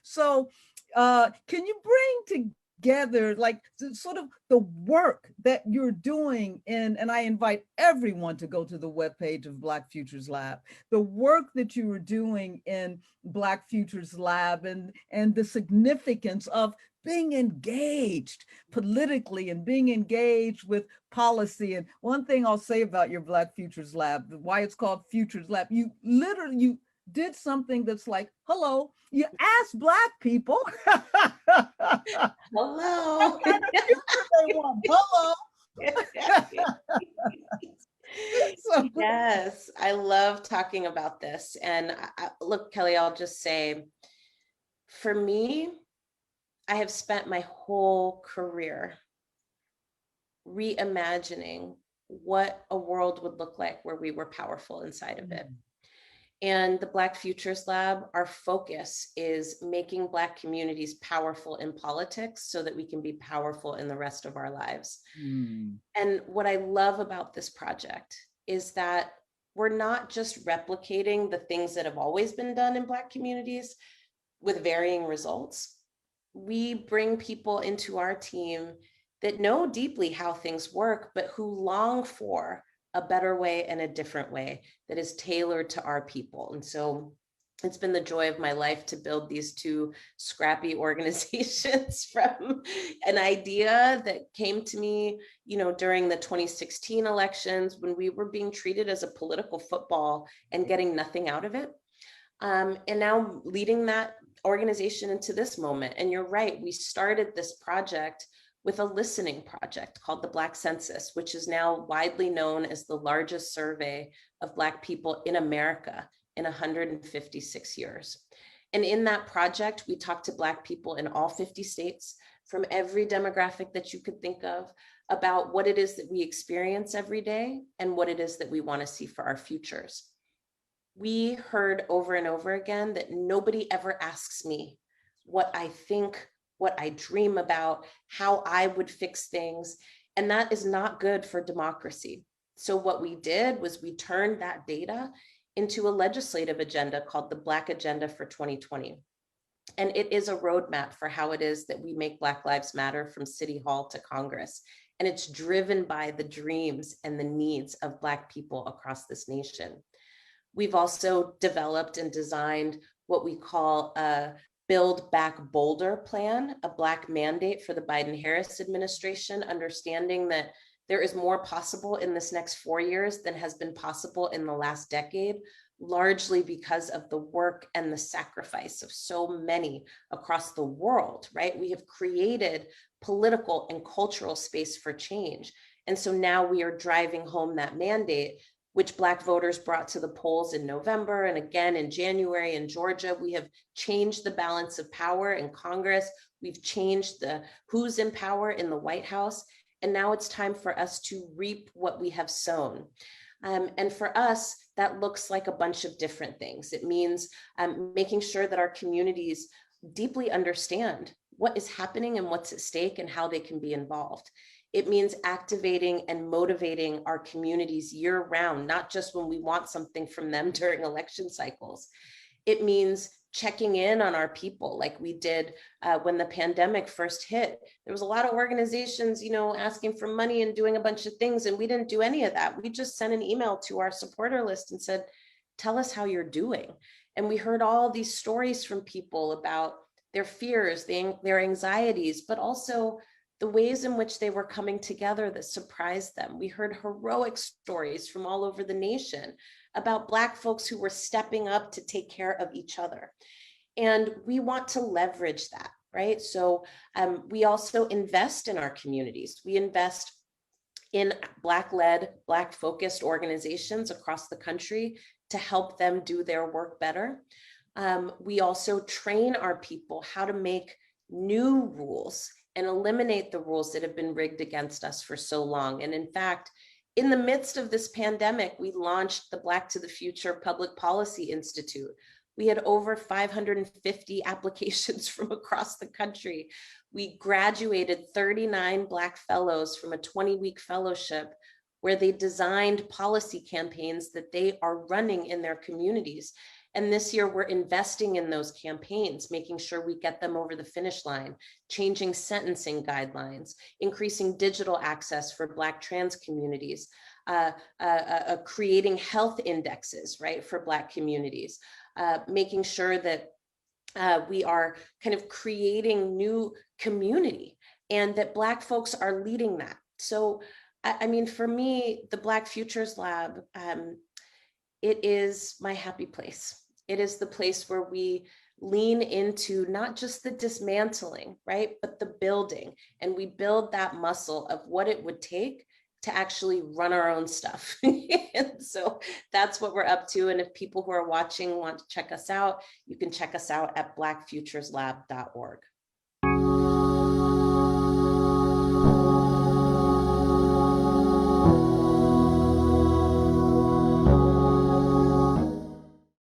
So, can you bring together like sort of the work that you're doing in, and I invite everyone to go to the webpage of Black Futures Lab, the work that you are doing in Black Futures Lab, and the significance of being engaged politically and being engaged with policy. And one thing I'll say about your Black Futures Lab, why it's called Futures Lab, you did something that's like, hello, you ask Black people what Hello. kind of future they want. Hello. So, Yes, I love talking about this. And look, Kelly, I'll just say, for me, I have spent my whole career reimagining what a world would look like where we were powerful inside of it. And the Black Futures Lab, our focus is making Black communities powerful in politics so that we can be powerful in the rest of our lives. And what I love about this project is that we're not just replicating the things that have always been done in Black communities with varying results. We bring people into our team that know deeply how things work, but who long for a better way and a different way that is tailored to our people. And so it's been the joy of my life to build these two scrappy organizations from an idea that came to me, during the 2016 elections when we were being treated as a political football and getting nothing out of it. And now leading that organization into this moment. And you're right, we started this project with a listening project called the Black Census, which is now widely known as the largest survey of Black people in America in 156 years. And in that project, we talked to Black people in all 50 states from every demographic that you could think of about what it is that we experience every day and what it is that we want to see for our futures. We heard over and over again that nobody ever asks me what I think, what I dream about, how I would fix things. And that is not good for democracy. So what we did was we turned that data into a legislative agenda called the Black Agenda for 2020. And it is a roadmap for how it is that we make Black Lives Matter from City Hall to Congress. And it's driven by the dreams and the needs of Black people across this nation. We've also developed and designed what we call a Build Back Bolder plan, a Black mandate for the Biden-Harris administration, understanding that there is more possible in this next 4 years than has been possible in the last decade, largely because of the work and the sacrifice of so many across the world, right? We have created political and cultural space for change. And so now we are driving home that mandate, which Black voters brought to the polls in November and again in January in Georgia. We have changed the balance of power in Congress. We've changed the who's in power in the White House. And now it's time for us to reap what we have sown. And for us, that looks like a bunch of different things. It means making sure that our communities deeply understand what is happening and what's at stake and how they can be involved. It means activating and motivating our communities year round, not just when we want something from them during election cycles. It means checking in on our people like we did when the pandemic first hit. There was a lot of organizations, asking for money and doing a bunch of things, and we didn't do any of that. We just sent an email to our supporter list and said, tell us how you're doing. And we heard all these stories from people about their fears, their anxieties, but also the ways in which they were coming together that surprised them. We heard heroic stories from all over the nation about Black folks who were stepping up to take care of each other. And we want to leverage that, right? So we also invest in our communities. We invest in Black-led, Black-focused organizations across the country to help them do their work better. We also train our people how to make new rules and eliminate the rules that have been rigged against us for so long. And in fact, in the midst of this pandemic, we launched the Black to the Future Public Policy Institute. We had over 550 applications from across the country. We graduated 39 Black fellows from a 20-week fellowship where they designed policy campaigns that they are running in their communities. And this year we're investing in those campaigns, making sure we get them over the finish line, changing sentencing guidelines, increasing digital access for Black trans communities, creating health indexes, right, for Black communities, making sure that we are kind of creating new community and that Black folks are leading that. So, I mean, for me, the Black Futures Lab, it is my happy place. It is the place where we lean into not just the dismantling, right, but the building. And we build that muscle of what it would take to actually run our own stuff. And so that's what we're up to. And if people who are watching want to check us out, you can check us out at blackfutureslab.org.